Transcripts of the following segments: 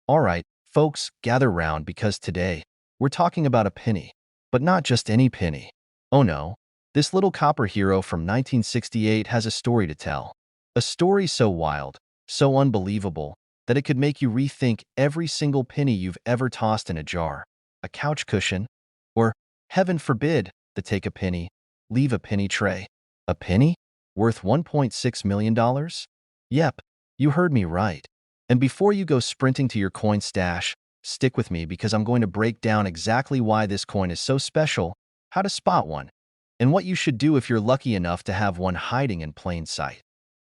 Alright, folks, gather round because today we're talking about a penny, but not just any penny. Oh no, this little copper hero from 1968 has a story to tell. A story so wild, so unbelievable, that it could make you rethink every single penny you've ever tossed in a jar, a couch cushion, or, heaven forbid, the take a penny, leave a penny tray. A penny? Worth $1.6 million? Yep, you heard me right. And before you go sprinting to your coin stash, stick with me because I'm going to break down exactly why this coin is so special, how to spot one, and what you should do if you're lucky enough to have one hiding in plain sight.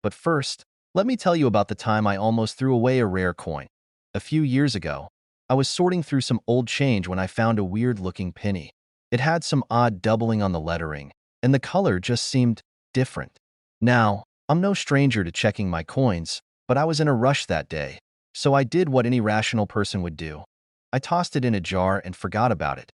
But first, let me tell you about the time I almost threw away a rare coin. A few years ago, I was sorting through some old change when I found a weird-looking penny. It had some odd doubling on the lettering, and the color just seemed different. Now, I'm no stranger to checking my coins, but I was in a rush that day, so I did what any rational person would do. I tossed it in a jar and forgot about it.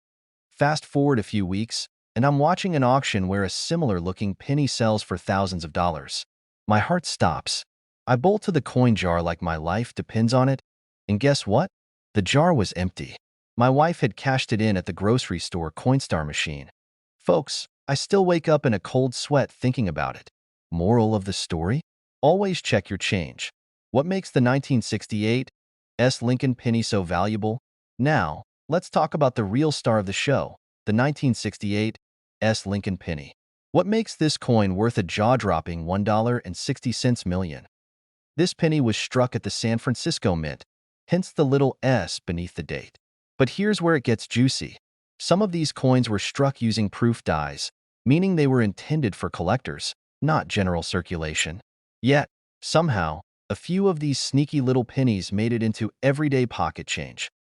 Fast forward a few weeks, and I'm watching an auction where a similar-looking penny sells for thousands of dollars. My heart stops. I bolt to the coin jar like my life depends on it, and guess what? The jar was empty. My wife had cashed it in at the grocery store Coinstar machine. Folks, I still wake up in a cold sweat thinking about it. Moral of the story? Always check your change. What makes the 1968 Lincoln penny so valuable? Now, let's talk about the real star of the show, the 1968 Lincoln penny. What makes this coin worth a jaw-dropping $1.60 million? This penny was struck at the San Francisco Mint, hence the little S beneath the date. But here's where it gets juicy. Some of these coins were struck using proof dies, meaning they were intended for collectors, not general circulation. Yet, somehow, a few of these sneaky little pennies made it into everyday pocket change.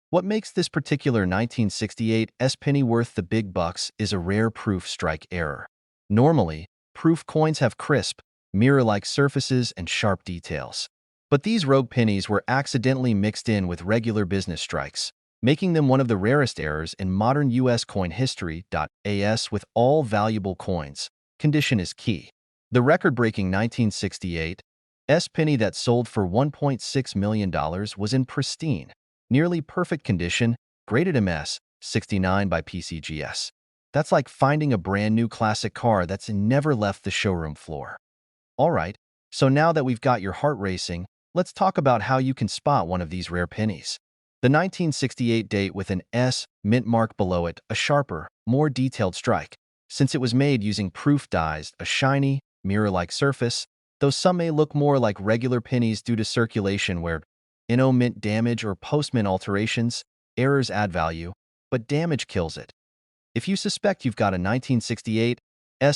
What makes this particular 1968 penny worth the big bucks is a rare proof strike error. Normally, proof coins have crisp, mirror-like surfaces and sharp details. But these rogue pennies were accidentally mixed in with regular business strikes, making them one of the rarest errors in modern U.S. coin history. As with all valuable coins, condition is key. The record-breaking 1968 penny that sold for $1.6 million was in pristine, nearly perfect condition, graded MS 69 by PCGS. That's like finding a brand new classic car that's never left the showroom floor. Alright, so now that we've got your heart racing, let's talk about how you can spot one of these rare pennies. The 1968 date with an S mint mark below it, a sharper, more detailed strike. Since it was made using proof dies, a shiny, mirror-like surface, though some may look more like regular pennies due to circulation where mint damage or post-mint alterations, errors add value, but damage kills it. If you suspect you've got a 1968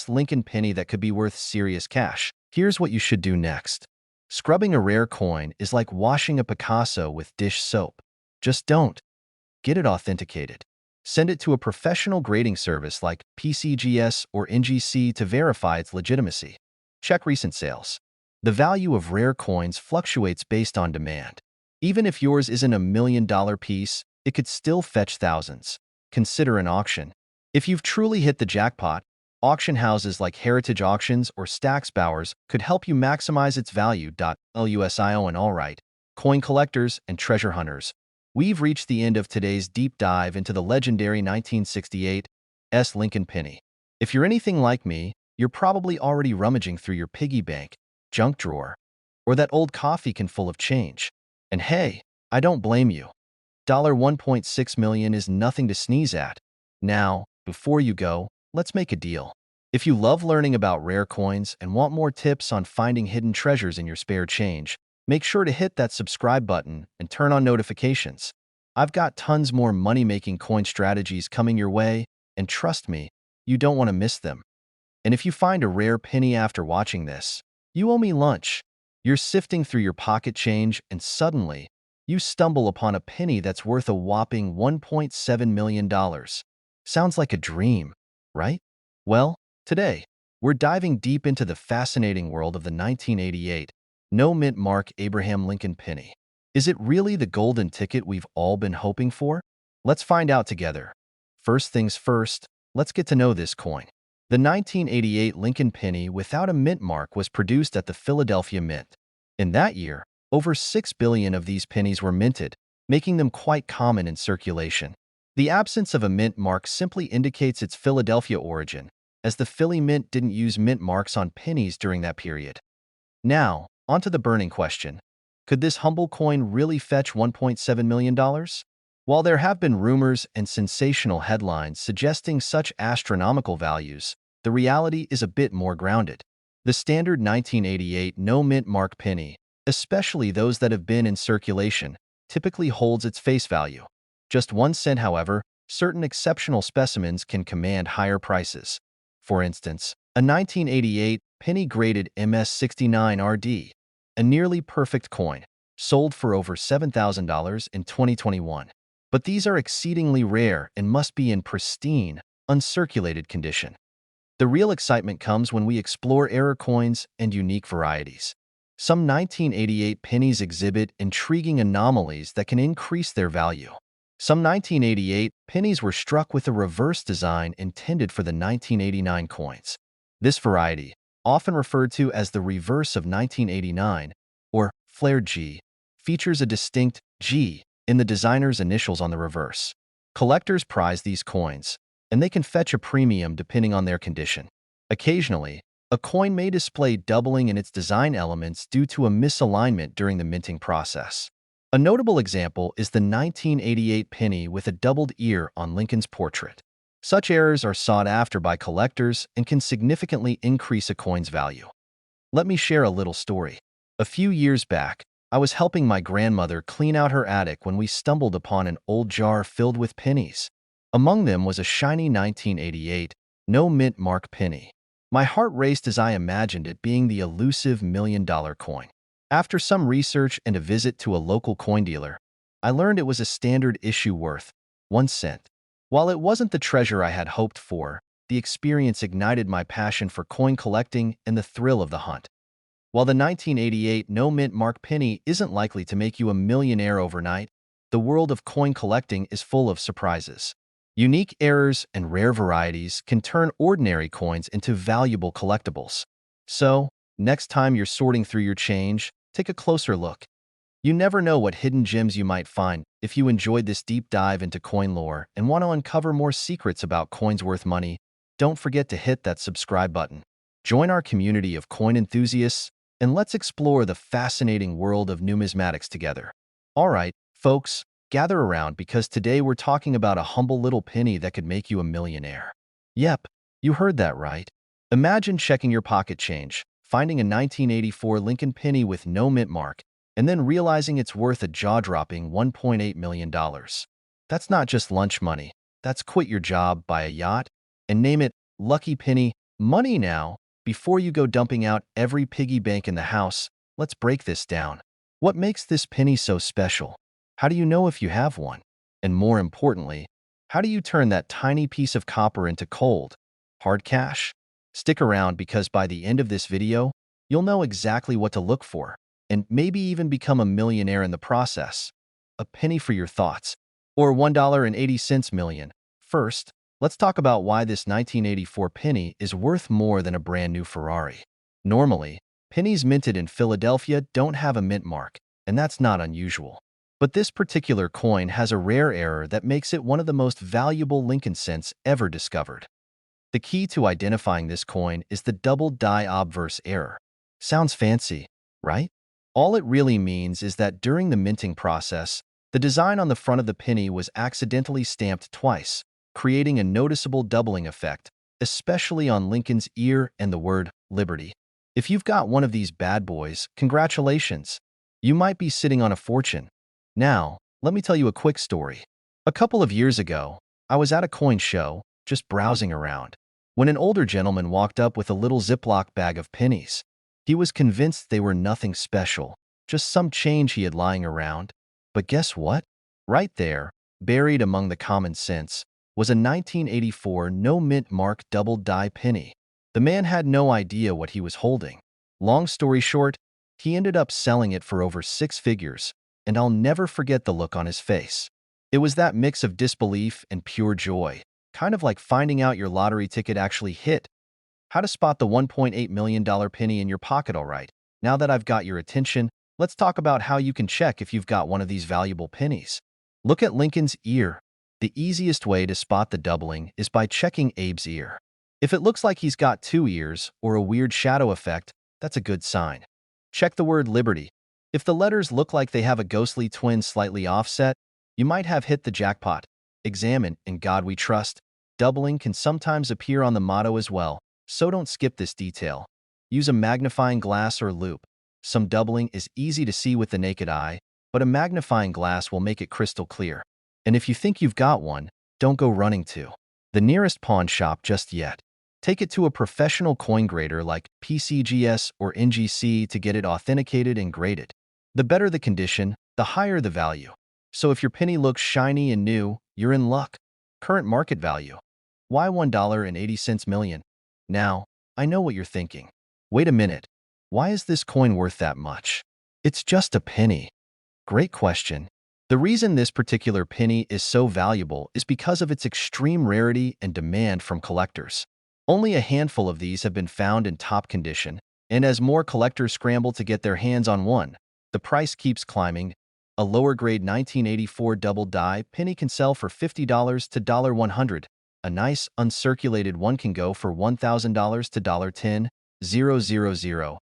Lincoln penny that could be worth serious cash, here's what you should do next. Scrubbing a rare coin is like washing a Picasso with dish soap. Just don't. Get it authenticated. Send it to a professional grading service like PCGS or NGC to verify its legitimacy. Check recent sales. The value of rare coins fluctuates based on demand. Even if yours isn't a $1 million piece, it could still fetch thousands. Consider an auction. If you've truly hit the jackpot, auction houses like Heritage Auctions or Stack's Bowers could help you maximize its value. LUSIO and alright, coin collectors and treasure hunters. We've reached the end of today's deep dive into the legendary 1968 Lincoln penny. If you're anything like me, you're probably already rummaging through your piggy bank, junk drawer, or that old coffee can full of change. And hey, I don't blame you. $1.6 million is nothing to sneeze at. Now, before you go, let's make a deal. If you love learning about rare coins and want more tips on finding hidden treasures in your spare change, make sure to hit that subscribe button and turn on notifications. I've got tons more money-making coin strategies coming your way, and trust me, you don't want to miss them. And if you find a rare penny after watching this, you owe me lunch. You're sifting through your pocket change and suddenly, you stumble upon a penny that's worth a whopping $1.7 million. Sounds like a dream, right? Well, today, we're diving deep into the fascinating world of the 1988 no mint mark Abraham Lincoln penny. Is it really the golden ticket we've all been hoping for? Let's find out together. First things first, let's get to know this coin. The 1988 Lincoln penny without a mint mark was produced at the Philadelphia Mint. In that year, over 6 billion of these pennies were minted, making them quite common in circulation. The absence of a mint mark simply indicates its Philadelphia origin, as the Philly Mint didn't use mint marks on pennies during that period. Now, onto the burning question. Could this humble coin really fetch $1.7 million? While there have been rumors and sensational headlines suggesting such astronomical values, the reality is a bit more grounded. The standard 1988 no-mint mark penny, especially those that have been in circulation, typically holds its face value. Just 1 cent, however, certain exceptional specimens can command higher prices. For instance, a 1988 penny-graded MS69RD, a nearly perfect coin, sold for over $7,000 in 2021. But these are exceedingly rare and must be in pristine, uncirculated condition. The real excitement comes when we explore error coins and unique varieties. Some 1988 pennies exhibit intriguing anomalies that can increase their value. Some 1988 pennies were struck with a reverse design intended for the 1989 coins. This variety, often referred to as the reverse of 1989, or flared G, features a distinct G in the designer's initials on the reverse. Collectors prize these coins, and they can fetch a premium depending on their condition. Occasionally, a coin may display doubling in its design elements due to a misalignment during the minting process. A notable example is the 1988 penny with a doubled ear on Lincoln's portrait. Such errors are sought after by collectors and can significantly increase a coin's value. Let me share a little story. A few years back, I was helping my grandmother clean out her attic when we stumbled upon an old jar filled with pennies. Among them was a shiny 1988 no-mint mark penny. My heart raced as I imagined it being the elusive $1 million coin. After some research and a visit to a local coin dealer, I learned it was a standard issue worth 1 cent. While it wasn't the treasure I had hoped for, the experience ignited my passion for coin collecting and the thrill of the hunt. While the 1988 no-mint mark penny isn't likely to make you a millionaire overnight, the world of coin collecting is full of surprises. Unique errors and rare varieties can turn ordinary coins into valuable collectibles. So, next time you're sorting through your change, take a closer look. You never know what hidden gems you might find. If you enjoyed this deep dive into coin lore and want to uncover more secrets about coins worth money, don't forget to hit that subscribe button. Join our community of coin enthusiasts, and let's explore the fascinating world of numismatics together. All right, folks, gather around because today we're talking about a humble little penny that could make you a millionaire. Yep, you heard that right. Imagine checking your pocket change, finding a 1984 Lincoln penny with no mint mark, and then realizing it's worth a jaw-dropping $1.8 million. That's not just lunch money. That's quit your job, buy a yacht, and name it Lucky Penny money now. Before you go dumping out every piggy bank in the house, let's break this down. What makes this penny so special? How do you know if you have one? And more importantly, how do you turn that tiny piece of copper into cold, hard cash? Stick around because by the end of this video, you'll know exactly what to look for, and maybe even become a millionaire in the process. A penny for your thoughts, or $1.80 million. First, let's talk about why this 1984 penny is worth more than a brand new Ferrari. Normally, pennies minted in Philadelphia don't have a mint mark, and that's not unusual. But this particular coin has a rare error that makes it one of the most valuable Lincoln cents ever discovered. The key to identifying this coin is the double die obverse error. Sounds fancy, right? All it really means is that during the minting process, the design on the front of the penny was accidentally stamped twice, creating a noticeable doubling effect, especially on Lincoln's ear and the word Liberty. If you've got one of these bad boys, congratulations. You might be sitting on a fortune. Now, let me tell you a quick story. A couple of years ago, I was at a coin show, just browsing around, when an older gentleman walked up with a little Ziploc bag of pennies. He was convinced they were nothing special, just some change he had lying around. But guess what? Right there, buried among the common cents, was a 1984 no-mint mark double die penny. The man had no idea what he was holding. Long story short, he ended up selling it for over 6 figures, and I'll never forget the look on his face. It was that mix of disbelief and pure joy, kind of like finding out your lottery ticket actually hit. How to spot the $1.8 million penny in your pocket, all right? Now that I've got your attention, Let's talk about how you can check if you've got one of these valuable pennies. Look at Lincoln's ear. The easiest way to spot the doubling is by checking Abe's ear. If it looks like he's got two ears or a weird shadow effect, that's a good sign. Check the word Liberty. If the letters look like they have a ghostly twin slightly offset, you might have hit the jackpot. Examine "In God We Trust." Doubling can sometimes appear on the motto as well, so don't skip this detail. Use a magnifying glass or loupe. Some doubling is easy to see with the naked eye, but a magnifying glass will make it crystal clear. And if you think you've got one, don't go running to the nearest pawn shop just yet. Take it to a professional coin grader like PCGS or NGC to get it authenticated and graded. The better the condition, the higher the value. So if your penny looks shiny and new, you're in luck. Current market value. Why $1.80 million? Now, I know what you're thinking. Wait a minute. Why is this coin worth that much? It's just a penny. Great question. The reason this particular penny is so valuable is because of its extreme rarity and demand from collectors. Only a handful of these have been found in top condition, and as more collectors scramble to get their hands on one, the price keeps climbing. A lower-grade 1984 double-die penny can sell for $50 to $100. A nice, uncirculated one can go for $1,000 to $10,000.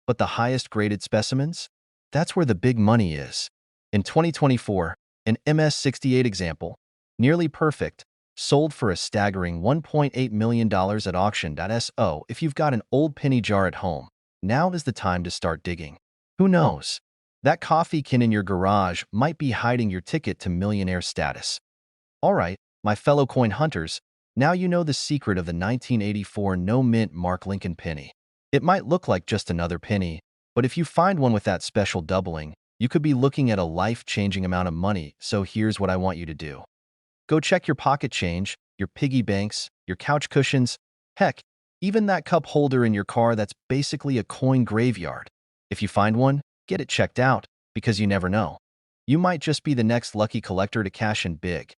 But the highest-graded specimens? That's where the big money is. In 2024, an MS-68 example, nearly perfect, sold for a staggering $1.8 million at auction. So if you've got an old penny jar at home, now is the time to start digging. Who knows? That coffee can in your garage might be hiding your ticket to millionaire status. All right, my fellow coin hunters, now you know the secret of the 1984 no-mint Mark Lincoln penny. It might look like just another penny, but if you find one with that special doubling, you could be looking at a life-changing amount of money. So here's what I want you to do. Go check your pocket change, your piggy banks, your couch cushions, heck, even that cup holder in your car that's basically a coin graveyard. If you find one, get it checked out, because you never know. You might just be the next lucky collector to cash in big.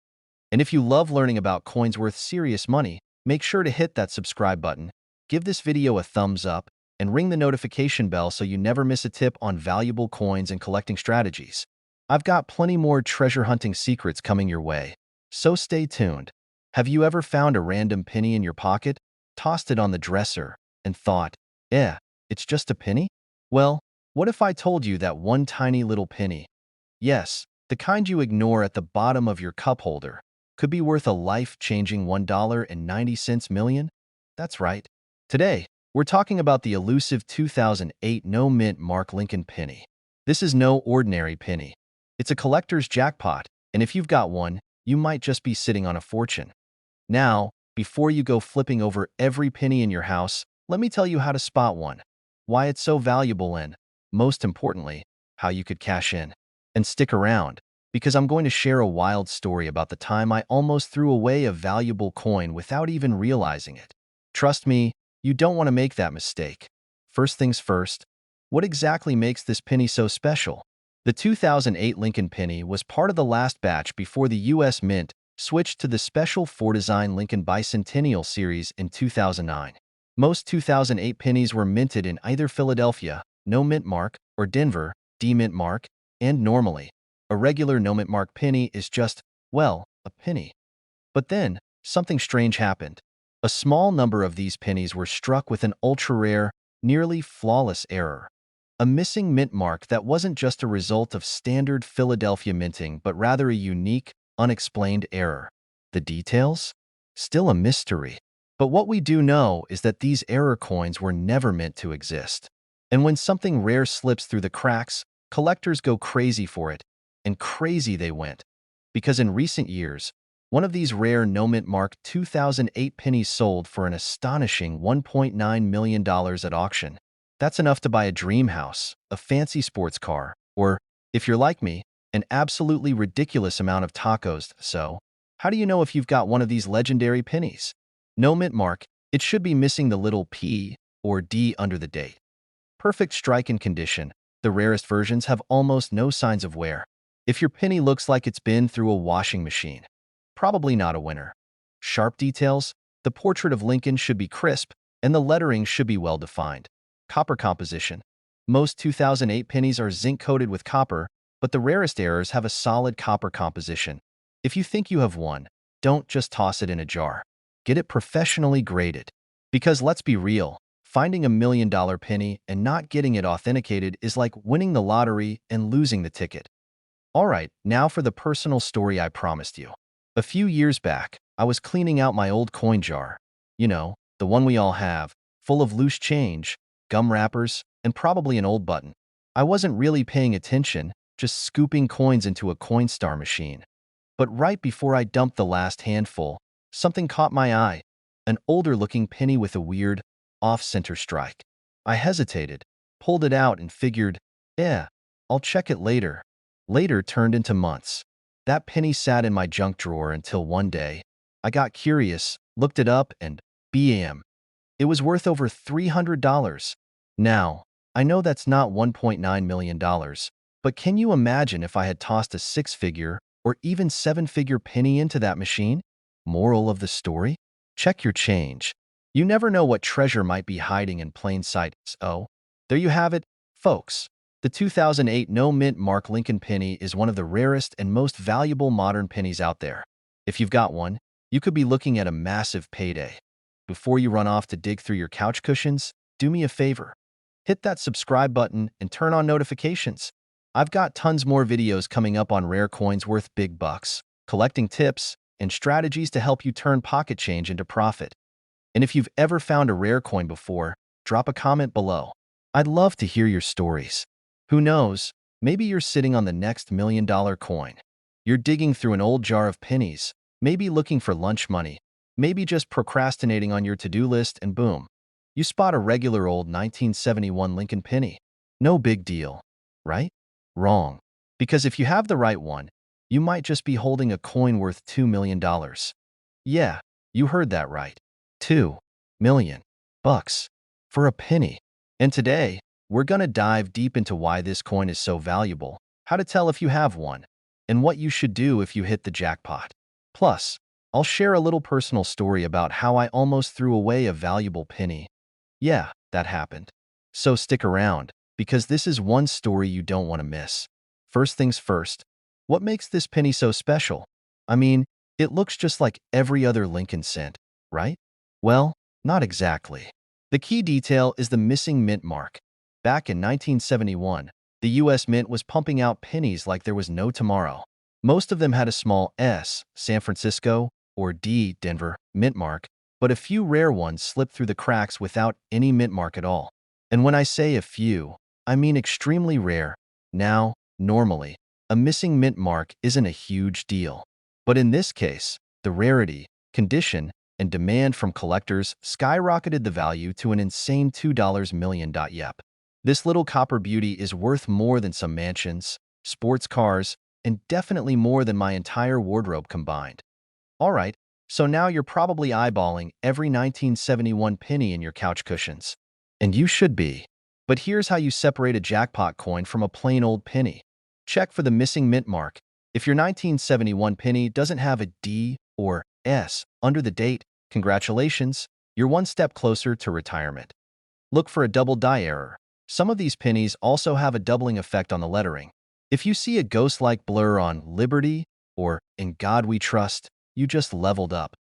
And if you love learning about coins worth serious money, make sure to hit that subscribe button, give this video a thumbs up, and ring the notification bell so you never miss a tip on valuable coins and collecting strategies. I've got plenty more treasure hunting secrets coming your way, so stay tuned. Have you ever found a random penny in your pocket, tossed it on the dresser, and thought, it's just a penny? Well, what if I told you that one tiny little penny, yes, the kind you ignore at the bottom of your cup holder, could be worth a life-changing $1.90 million? That's right. Today, we're talking about the elusive 2008 no-mint Mark Lincoln penny. This is no ordinary penny. It's a collector's jackpot, and if you've got one, you might just be sitting on a fortune. Now, before you go flipping over every penny in your house, let me tell you how to spot one, why it's so valuable, and, most importantly, how you could cash in. And stick around, because I'm going to share a wild story about the time I almost threw away a valuable coin without even realizing it. Trust me, you don't want to make that mistake. First things first, what exactly makes this penny so special? The 2008 Lincoln penny was part of the last batch before the U.S. Mint switched to the special four-design Lincoln Bicentennial series in 2009. Most 2008 pennies were minted in either Philadelphia, no mint mark, or Denver, D mint mark, and normally, a regular no mint mark penny is just, well, a penny. But then, something strange happened. A small number of these pennies were struck with an ultra-rare, nearly flawless error. A missing mint mark that wasn't just a result of standard Philadelphia minting, but rather a unique, unexplained error. The details? Still a mystery. But what we do know is that these error coins were never meant to exist. And when something rare slips through the cracks, collectors go crazy for it, and crazy they went. Because in recent years, one of these rare no-mint mark 2008 pennies sold for an astonishing $1.9 million at auction. That's enough to buy a dream house, a fancy sports car, or, if you're like me, an absolutely ridiculous amount of tacos. So, how do you know if you've got one of these legendary pennies? No mint mark, it should be missing the little P or D under the date. Perfect strike and condition. The rarest versions have almost no signs of wear. If your penny looks like it's been through a washing machine, probably not a winner. Sharp details. The portrait of Lincoln should be crisp, and the lettering should be well defined. Copper composition. Most 2008 pennies are zinc-coated with copper, but the rarest errors have a solid copper composition. If you think you have one, don't just toss it in a jar. Get it professionally graded. Because let's be real, finding a $1 million penny and not getting it authenticated is like winning the lottery and losing the ticket. Alright, now for the personal story I promised you. A few years back, I was cleaning out my old coin jar. You know, the one we all have, full of loose change, gum wrappers, and probably an old button. I wasn't really paying attention, just scooping coins into a Coinstar machine. But right before I dumped the last handful, something caught my eye. An older-looking penny with a weird, off-center strike. I hesitated, pulled it out and figured, I'll check it later. Later turned into months. That penny sat in my junk drawer until one day, I got curious, looked it up, and bam! It was worth over $300. Now, I know that's not $1.9 million, but can you imagine if I had tossed a six-figure or even seven-figure penny into that machine? Moral of the story? Check your change. You never know what treasure might be hiding in plain sight. So, there you have it, folks. The 2008 no-mint mark Lincoln penny is one of the rarest and most valuable modern pennies out there. If you've got one, you could be looking at a massive payday. Before you run off to dig through your couch cushions, do me a favor. Hit that subscribe button and turn on notifications. I've got tons more videos coming up on rare coins worth big bucks, collecting tips, and strategies to help you turn pocket change into profit. And if you've ever found a rare coin before, drop a comment below. I'd love to hear your stories. Who knows, maybe you're sitting on the next $1 million coin. You're digging through an old jar of pennies, maybe looking for lunch money, maybe just procrastinating on your to-do list, and boom, you spot a regular old 1971 Lincoln penny. No big deal, right? Wrong. Because if you have the right one, you might just be holding a coin worth $2 million. Yeah, you heard that right. $2 million for a penny. And today, we're gonna dive deep into why this coin is so valuable, how to tell if you have one, and what you should do if you hit the jackpot. Plus, I'll share a little personal story about how I almost threw away a valuable penny. Yeah, that happened. So stick around, because this is one story you don't want to miss. First things first, what makes this penny so special? I mean, it looks just like every other Lincoln cent, right? Well, not exactly. The key detail is the missing mint mark. Back in 1971, the U.S. Mint was pumping out pennies like there was no tomorrow. Most of them had a small S, San Francisco, or D, Denver, mint mark, but a few rare ones slipped through the cracks without any mint mark at all. And when I say a few, I mean extremely rare. Now, normally, a missing mint mark isn't a huge deal. But in this case, the rarity, condition, and demand from collectors skyrocketed the value to an insane $2 million. Yep. This little copper beauty is worth more than some mansions, sports cars, and definitely more than my entire wardrobe combined. Alright, so now you're probably eyeballing every 1971 penny in your couch cushions. And you should be. But here's how you separate a jackpot coin from a plain old penny. Check for the missing mint mark. If your 1971 penny doesn't have a D or S under the date, congratulations, you're one step closer to retirement. Look for a double die error. Some of these pennies also have a doubling effect on the lettering. If you see a ghost-like blur on Liberty or In God We Trust, you just leveled up.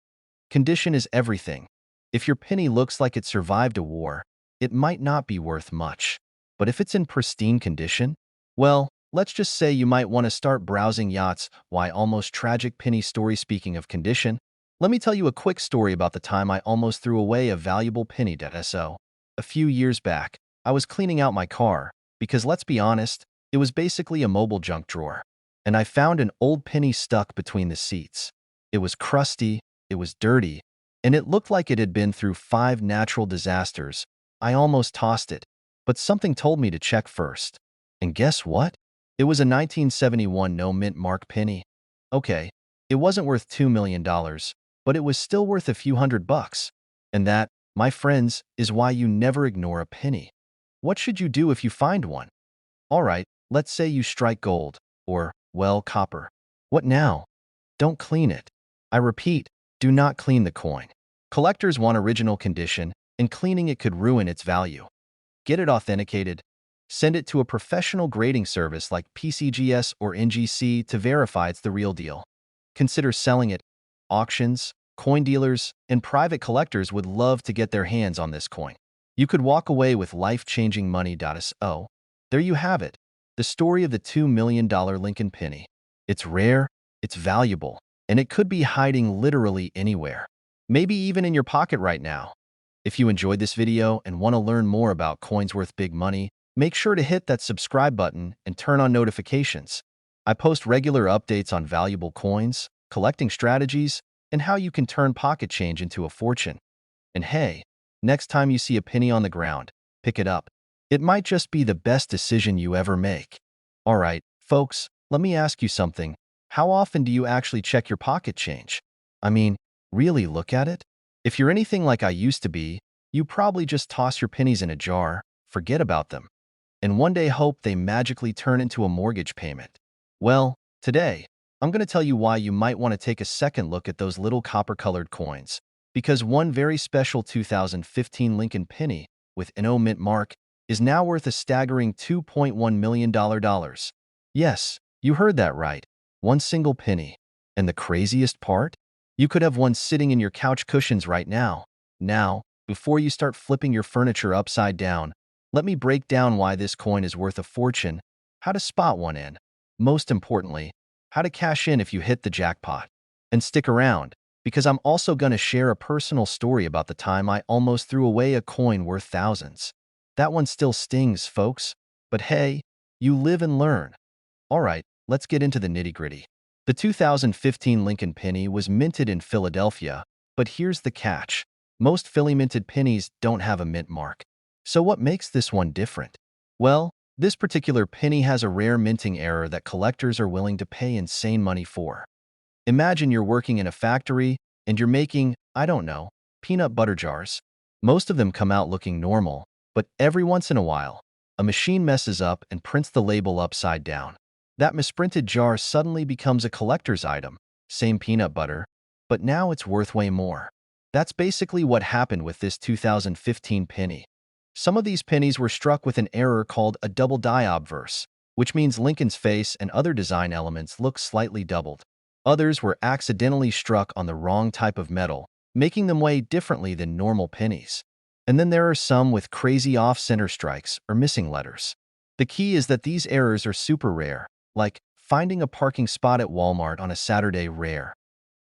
Condition is everything. If your penny looks like it survived a war, it might not be worth much. But if it's in pristine condition, well, let's just say you might want to start browsing yachts. Why almost tragic penny story. Speaking of condition, let me tell you a quick story about the time I almost threw away a valuable penny. So, a few years back, I was cleaning out my car, because let's be honest, it was basically a mobile junk drawer. And I found an old penny stuck between the seats. It was crusty, it was dirty, and it looked like it had been through 5 natural disasters. I almost tossed it, but something told me to check first. And guess what? It was a 1971 no-mint mark penny. Okay, it wasn't worth $2 million, but it was still worth a few $100. And that, my friends, is why you never ignore a penny. What should you do if you find one? Alright, let's say you strike gold, or, well, copper. What now? Don't clean it. I repeat, do not clean the coin. Collectors want original condition, and cleaning it could ruin its value. Get it authenticated. Send it to a professional grading service like PCGS or NGC to verify it's the real deal. Consider selling it. Auctions, coin dealers, and private collectors would love to get their hands on this coin. You could walk away with life-changing money. So, there you have it. The story of the $2 million Lincoln penny. It's rare, it's valuable, and it could be hiding literally anywhere. Maybe even in your pocket right now. If you enjoyed this video and want to learn more about coins worth big money, make sure to hit that subscribe button and turn on notifications. I post regular updates on valuable coins, collecting strategies, and how you can turn pocket change into a fortune. And hey, next time you see a penny on the ground, pick it up. It might just be the best decision you ever make. Alright, folks, let me ask you something. How often do you actually check your pocket change? I mean, really look at it? If you're anything like I used to be, you probably just toss your pennies in a jar, forget about them, and one day hope they magically turn into a mortgage payment. Well, today, I'm going to tell you why you might want to take a second look at those little copper-colored coins, because one very special 2015 Lincoln penny with NO mint mark is now worth a staggering $2.1 million. Yes, you heard that right. One single penny. And the craziest part? You could have one sitting in your couch cushions right now. Now, before you start flipping your furniture upside down, let me break down why this coin is worth a fortune, how to spot one in, most importantly, how to cash in if you hit the jackpot. And stick around, because I'm also going to share a personal story about the time I almost threw away a coin worth thousands. That one still stings, folks. But hey, you live and learn. Alright, let's get into the nitty-gritty. The 2015 Lincoln penny was minted in Philadelphia, but here's the catch. Most Philly minted pennies don't have a mint mark. So what makes this one different? Well, this particular penny has a rare minting error that collectors are willing to pay insane money for. Imagine you're working in a factory and you're making, I don't know, peanut butter jars. Most of them come out looking normal, but every once in a while, a machine messes up and prints the label upside down. That misprinted jar suddenly becomes a collector's item, same peanut butter, but now it's worth way more. That's basically what happened with this 2015 penny. Some of these pennies were struck with an error called a double die obverse, which means Lincoln's face and other design elements look slightly doubled. Others were accidentally struck on the wrong type of metal, making them weigh differently than normal pennies. And then there are some with crazy off-center strikes or missing letters. The key is that these errors are super rare, like finding a parking spot at Walmart on a Saturday rare.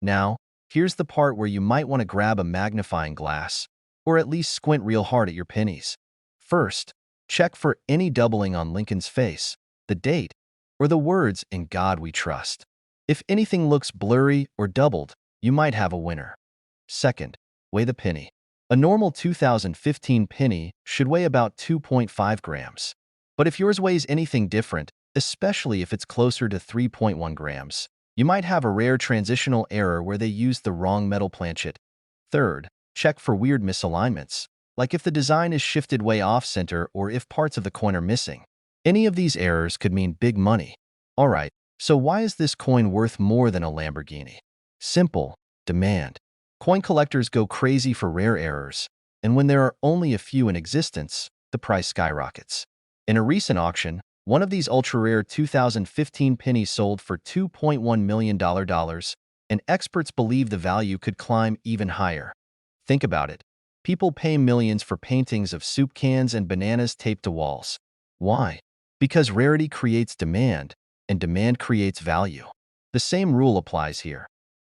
Now, here's the part where you might want to grab a magnifying glass, or at least squint real hard at your pennies. First, check for any doubling on Lincoln's face, the date, or the words "In God We Trust." If anything looks blurry or doubled, you might have a winner. Second, weigh the penny. A normal 2015 penny should weigh about 2.5 grams. But if yours weighs anything different, especially if it's closer to 3.1 grams, you might have a rare transitional error where they used the wrong metal planchet. Third, check for weird misalignments, like if the design is shifted way off-center or if parts of the coin are missing. Any of these errors could mean big money. Alright, so why is this coin worth more than a Lamborghini? Simple: demand. Coin collectors go crazy for rare errors, and when there are only a few in existence, the price skyrockets. In a recent auction, one of these ultra-rare 2015 pennies sold for $2.1 million, and experts believe the value could climb even higher. Think about it. People pay millions for paintings of soup cans and bananas taped to walls. Why? Because rarity creates demand, and demand creates value. The same rule applies here.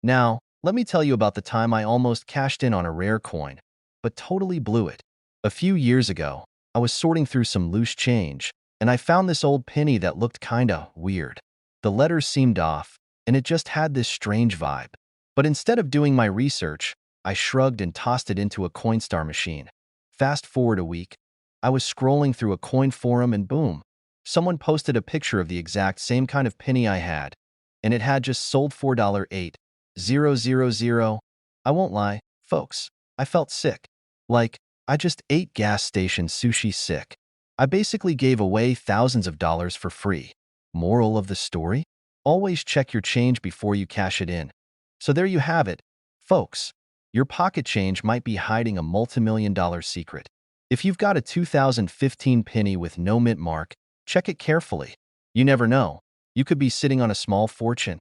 Now, let me tell you about the time I almost cashed in on a rare coin, but totally blew it. A few years ago, I was sorting through some loose change, and I found this old penny that looked kinda weird. The letters seemed off, and it just had this strange vibe. But instead of doing my research, I shrugged and tossed it into a Coinstar machine. Fast forward a week, I was scrolling through a coin forum and boom, someone posted a picture of the exact same kind of penny I had, and it had just sold $4.8000. I won't lie, folks, I felt sick. Like, I just ate gas station sushi sick. I basically gave away thousands of dollars for free. Moral of the story? Always check your change before you cash it in. So there you have it, folks. Your pocket change might be hiding a multimillion-dollar secret. If you've got a 2015 penny with no mint mark, check it carefully. You never know. You could be sitting on a small fortune.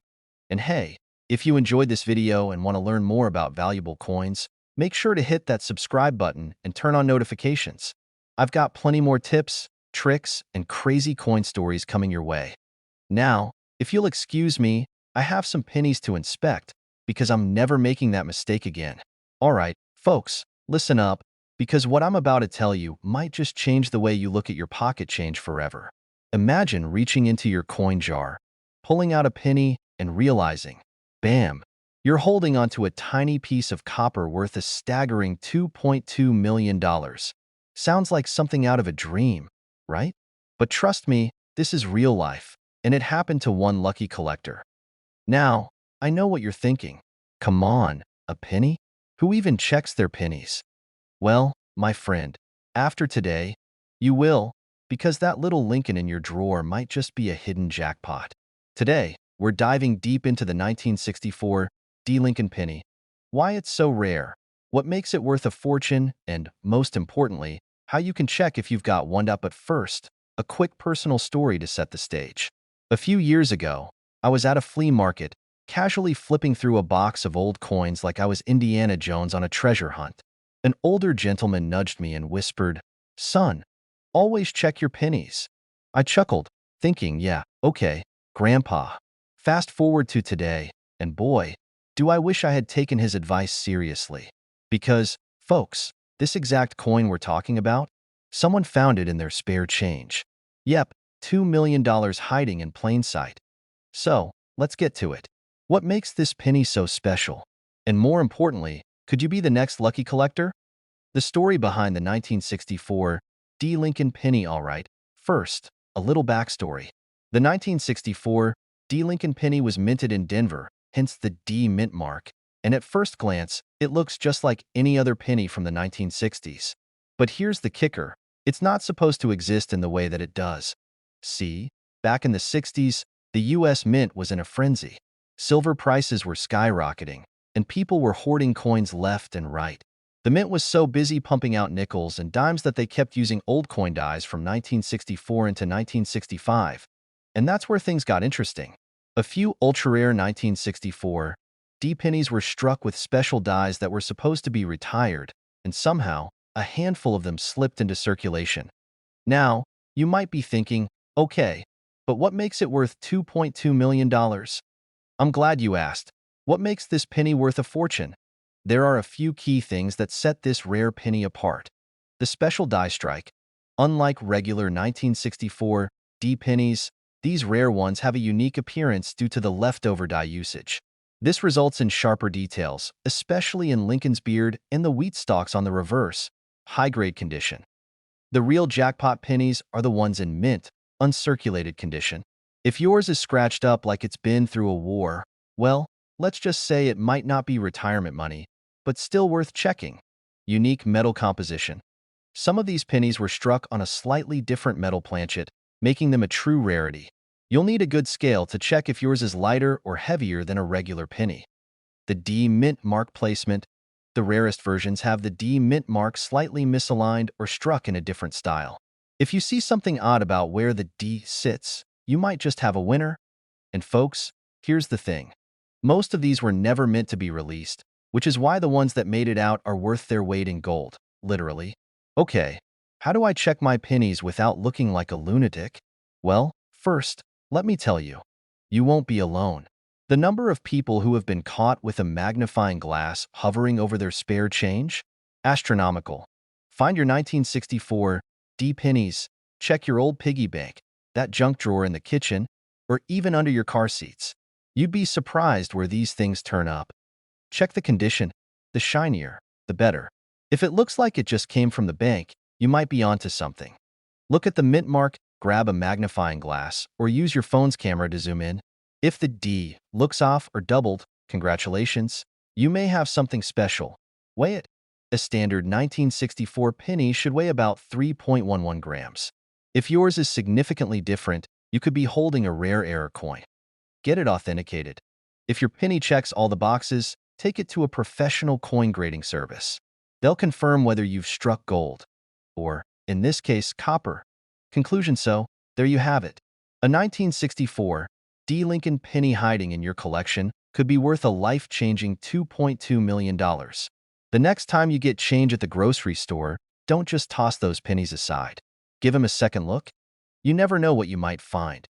And hey, if you enjoyed this video and want to learn more about valuable coins, make sure to hit that subscribe button and turn on notifications. I've got plenty more tips, tricks, and crazy coin stories coming your way. Now, if you'll excuse me, I have some pennies to inspect because I'm never making that mistake again. All right, folks, listen up, because what I'm about to tell you might just change the way you look at your pocket change forever. Imagine reaching into your coin jar, pulling out a penny, and realizing, bam, you're holding onto a tiny piece of copper worth a staggering $2.2 million. Sounds like something out of a dream, right? But trust me, this is real life, and it happened to one lucky collector. Now, I know what you're thinking. Come on, a penny? Who even checks their pennies? Well, my friend, after today, you will, because that little Lincoln in your drawer might just be a hidden jackpot. Today, we're diving deep into the 1964 D. Lincoln penny, why it's so rare, what makes it worth a fortune, and, most importantly, how you can check if you've got one up. But first, a quick personal story to set the stage. A few years ago, I was at a flea market, casually flipping through a box of old coins like I was Indiana Jones on a treasure hunt. An older gentleman nudged me and whispered, "Son, always check your pennies." I chuckled, thinking, yeah, okay, Grandpa. Fast forward to today, and boy, do I wish I had taken his advice seriously. Because, folks, this exact coin we're talking about, someone found it in their spare change. Yep, $2 million hiding in plain sight. So, let's get to it. What makes this penny so special? And more importantly, could you be the next lucky collector? The story behind the 1964 D. Lincoln penny. All right, first, a little backstory. The 1964 D. Lincoln penny was minted in Denver, hence the D mint mark, and at first glance, it looks just like any other penny from the 1960s. But here's the kicker. It's not supposed to exist in the way that it does. See, back in the 60s, the US Mint was in a frenzy. Silver prices were skyrocketing, and people were hoarding coins left and right. The Mint was so busy pumping out nickels and dimes that they kept using old coin dies from 1964 into 1965. And that's where things got interesting. A few ultra-rare 1964 D pennies were struck with special dies that were supposed to be retired, and somehow, a handful of them slipped into circulation. Now, you might be thinking, okay, but what makes it worth $2.2 million? I'm glad you asked. What makes this penny worth a fortune? There are a few key things that set this rare penny apart. The special die strike. Unlike regular 1964 D pennies, these rare ones have a unique appearance due to the leftover die usage. This results in sharper details, especially in Lincoln's beard and the wheat stalks on the reverse, high-grade condition. The real jackpot pennies are the ones in mint, uncirculated condition. If yours is scratched up like it's been through a war, well, let's just say it might not be retirement money, but still worth checking. Unique metal composition. Some of these pennies were struck on a slightly different metal planchet, making them a true rarity. You'll need a good scale to check if yours is lighter or heavier than a regular penny. The D mint mark placement. The rarest versions have the D mint mark slightly misaligned or struck in a different style. If you see something odd about where the D sits, you might just have a winner. And folks, here's the thing. Most of these were never meant to be released, which is why the ones that made it out are worth their weight in gold, literally. Okay, how do I check my pennies without looking like a lunatic? Well, first, let me tell you, you won't be alone. The number of people who have been caught with a magnifying glass hovering over their spare change? Astronomical. Find your 1964 D pennies, check your old piggy bank, that junk drawer in the kitchen, or even under your car seats. You'd be surprised where these things turn up. Check the condition. The shinier, the better. If it looks like it just came from the bank, you might be onto something. Look at the mint mark, grab a magnifying glass, or use your phone's camera to zoom in. If the D looks off or doubled, congratulations, you may have something special. Weigh it. A standard 1964 penny should weigh about 3.11 grams. If yours is significantly different, you could be holding a rare error coin. Get it authenticated. If your penny checks all the boxes, take it to a professional coin grading service. They'll confirm whether you've struck gold. or, in this case, copper. Conclusion: so, there you have it. A 1964 D. Lincoln penny hiding in your collection could be worth a life-changing $2.2 million. The next time you get change at the grocery store, don't just toss those pennies aside. Give them a second look. You never know what you might find.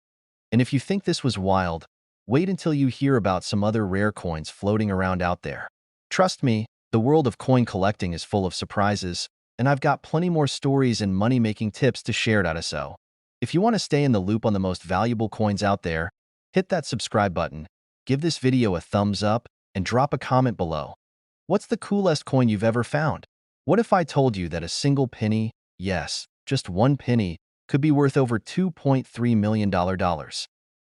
And if you think this was wild, wait until you hear about some other rare coins floating around out there. Trust me, the world of coin collecting is full of surprises, and I've got plenty more stories and money-making tips to share. So, if you want to stay in the loop on the most valuable coins out there, hit that subscribe button, give this video a thumbs up, and drop a comment below. What's the coolest coin you've ever found? What if I told you that a single penny, yes, just one penny, could be worth over $2.3 million?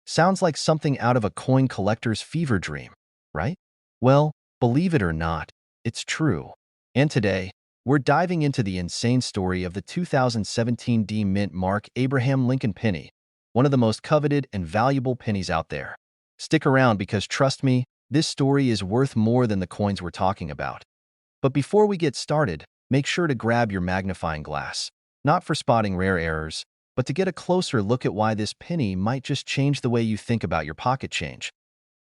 Sounds like something out of a coin collector's fever dream, right? Well, believe it or not, it's true. And today, we're diving into the insane story of the 2017 D Mint Mark Abraham Lincoln penny, one of the most coveted and valuable pennies out there. Stick around because, trust me, this story is worth more than the coins we're talking about. But before we get started, make sure to grab your magnifying glass, not for spotting rare errors, but to get a closer look at why this penny might just change the way you think about your pocket change.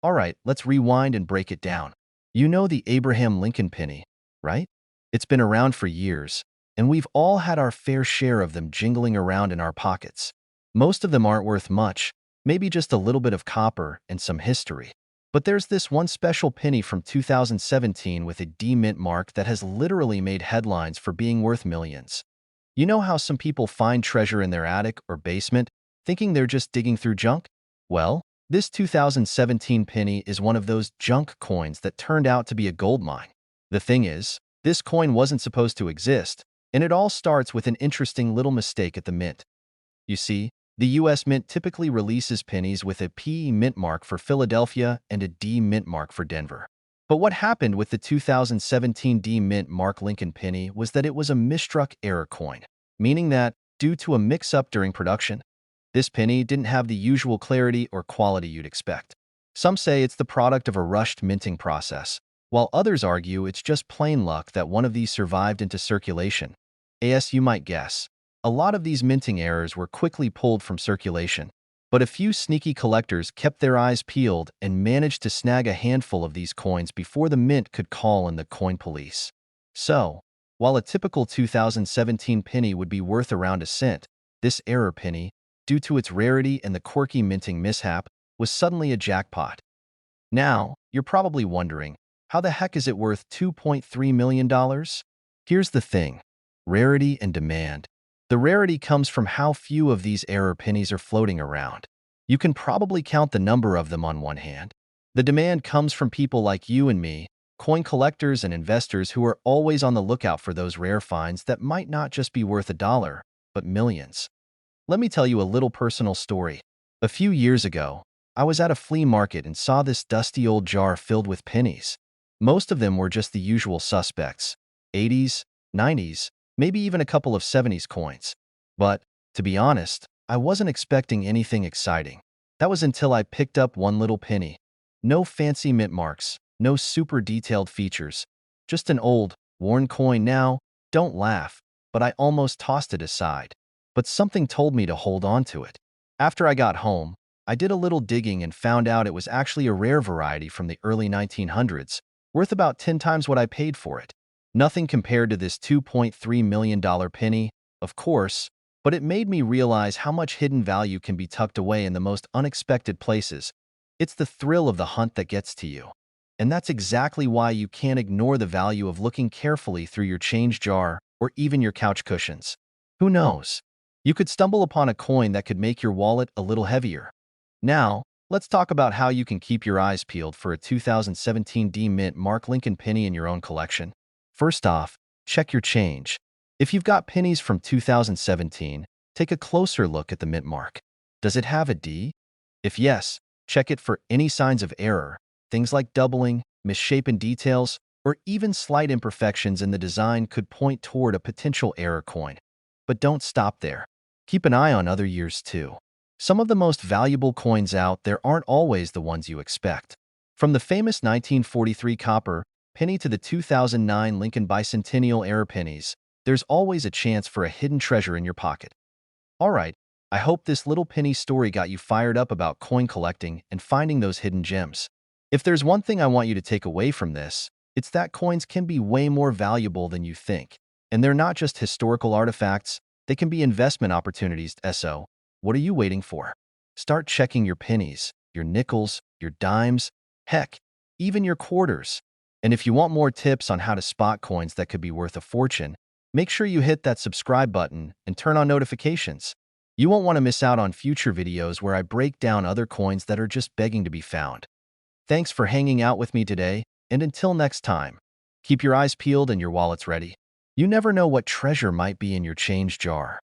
All right, let's rewind and break it down. You know the Abraham Lincoln penny, right? It's been around for years, and we've all had our fair share of them jingling around in our pockets. Most of them aren't worth much, maybe just a little bit of copper and some history. But there's this one special penny from 2017 with a D Mint mark that has literally made headlines for being worth millions. You know how some people find treasure in their attic or basement, thinking they're just digging through junk? Well, this 2017 penny is one of those junk coins that turned out to be a gold mine. The thing is, this coin wasn't supposed to exist, and it all starts with an interesting little mistake at the mint. You see, the US Mint typically releases pennies with a P Mint mark for Philadelphia and a D Mint mark for Denver. But what happened with the 2017 D Mint Mark Lincoln penny was that it was a misstruck error coin, meaning that, due to a mix-up during production, this penny didn't have the usual clarity or quality you'd expect. Some say it's the product of a rushed minting process, while others argue it's just plain luck that one of these survived into circulation. As you might guess, a lot of these minting errors were quickly pulled from circulation, but a few sneaky collectors kept their eyes peeled and managed to snag a handful of these coins before the mint could call in the coin police. So, while a typical 2017 penny would be worth around a cent, this error penny, due to its rarity and the quirky minting mishap, was suddenly a jackpot. Now, you're probably wondering, how the heck is it worth $2.3 million? Here's the thing: rarity and demand. The rarity comes from how few of these error pennies are floating around. You can probably count the number of them on one hand. The demand comes from people like you and me, coin collectors and investors who are always on the lookout for those rare finds that might not just be worth $1, but millions. Let me tell you a little personal story. A few years ago, I was at a flea market and saw this dusty old jar filled with pennies. Most of them were just the usual suspects: 80s, 90s, maybe even a couple of 70s coins. But, to be honest, I wasn't expecting anything exciting. That was until I picked up one little penny. No fancy mint marks, no super detailed features. Just an old, worn coin. Now, don't laugh, but I almost tossed it aside. But something told me to hold on to it. After I got home, I did a little digging and found out it was actually a rare variety from the early 1900s, worth about 10 times what I paid for it. Nothing compared to this $2.3 million penny, of course, but it made me realize how much hidden value can be tucked away in the most unexpected places. It's the thrill of the hunt that gets to you. And that's exactly why you can't ignore the value of looking carefully through your change jar or even your couch cushions. Who knows? You could stumble upon a coin that could make your wallet a little heavier. Now, let's talk about how you can keep your eyes peeled for a 2017 D Mint Mark Lincoln penny in your own collection. First off, check your change. If you've got pennies from 2017, take a closer look at the mint mark. Does it have a D? If yes, check it for any signs of error, things like doubling, misshapen details, or even slight imperfections in the design could point toward a potential error coin. But don't stop there. Keep an eye on other years too. Some of the most valuable coins out there aren't always the ones you expect. From the famous 1943 copper penny to the 2009 Lincoln Bicentennial era pennies, there's always a chance for a hidden treasure in your pocket. Alright, I hope this little penny story got you fired up about coin collecting and finding those hidden gems. If there's one thing I want you to take away from this, it's that coins can be way more valuable than you think. And they're not just historical artifacts, they can be investment opportunities. So, what are you waiting for? Start checking your pennies, your nickels, your dimes, heck, even your quarters. And if you want more tips on how to spot coins that could be worth a fortune, make sure you hit that subscribe button and turn on notifications. You won't want to miss out on future videos where I break down other coins that are just begging to be found. Thanks for hanging out with me today, and until next time, keep your eyes peeled and your wallets ready. You never know what treasure might be in your change jar.